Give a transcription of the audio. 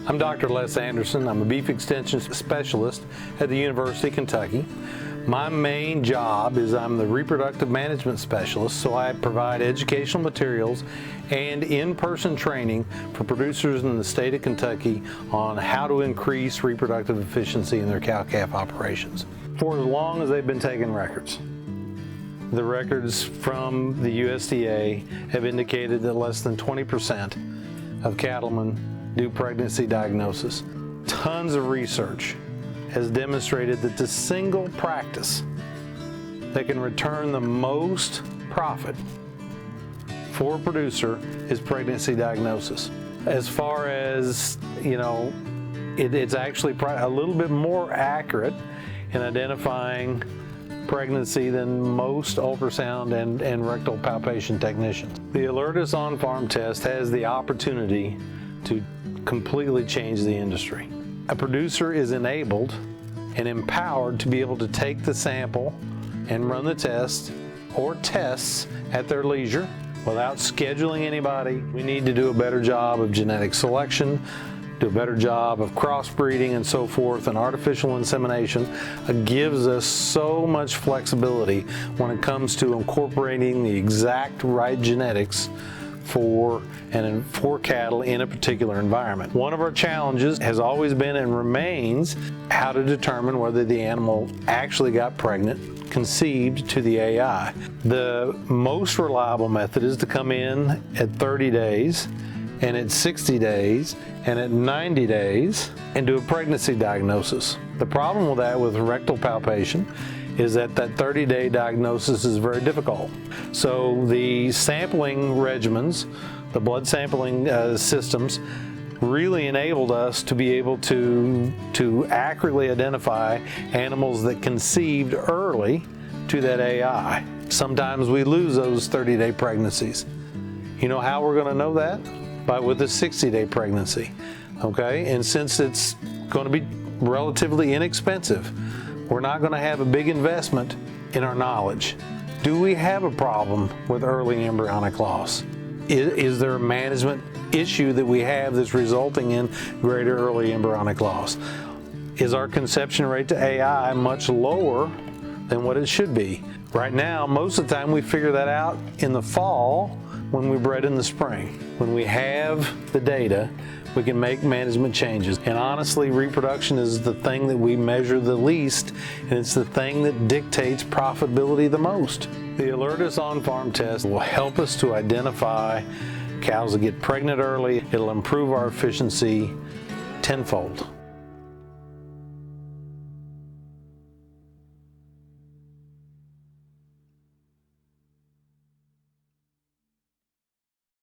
I'm Dr. Les Anderson. I'm a beef extension specialist at the University of Kentucky. My main job is I'm the reproductive management specialist, so I provide educational materials and in-person training for producers in the state of Kentucky on how to increase reproductive efficiency in their cow-calf operations. For as long as they've been taking records. The records from the USDA have indicated that less than 20% of cattlemen do pregnancy diagnosis. Tons of research has demonstrated that the single practice that can return the most profit for a producer is pregnancy diagnosis. As far as, it's actually a little bit more accurate in identifying pregnancy than most ultrasound and rectal palpation technicians. The Alertys OnFarm test has the opportunity to completely change the industry. A producer is enabled and empowered to be able to take the sample and run the test or tests at their leisure without scheduling anybody. We need to do a better job of genetic selection, do a better job of crossbreeding and so forth, and artificial insemination gives us so much flexibility when it comes to incorporating the exact right genetics for cattle in a particular environment. One of our challenges has always been and remains how to determine whether the animal actually got pregnant, conceived to the AI. The most reliable method is to come in at 30 days and at 60 days and at 90 days and do a pregnancy diagnosis. The problem with that with rectal palpation is that 30-day diagnosis is very difficult. So the sampling regimens, the blood sampling systems, really enabled us to be able to accurately identify animals that conceived early to that AI. Sometimes we lose those 30-day pregnancies. You know how we're going to know that? With a 60-day pregnancy, okay? And since it's going to be relatively inexpensive, we're not going to have a big investment in our knowledge. Do we have a problem with early embryonic loss? Is there a management issue that we have that's resulting in greater early embryonic loss? Is our conception rate to AI much lower than what it should be? Right now, most of the time we figure that out in the fall when we bred in the spring. When we have the data, we can make management changes. And honestly, reproduction is the thing that we measure the least, and it's the thing that dictates profitability the most. The Alertys OnFarm test will help us to identify cows that get pregnant early. It'll improve our efficiency tenfold.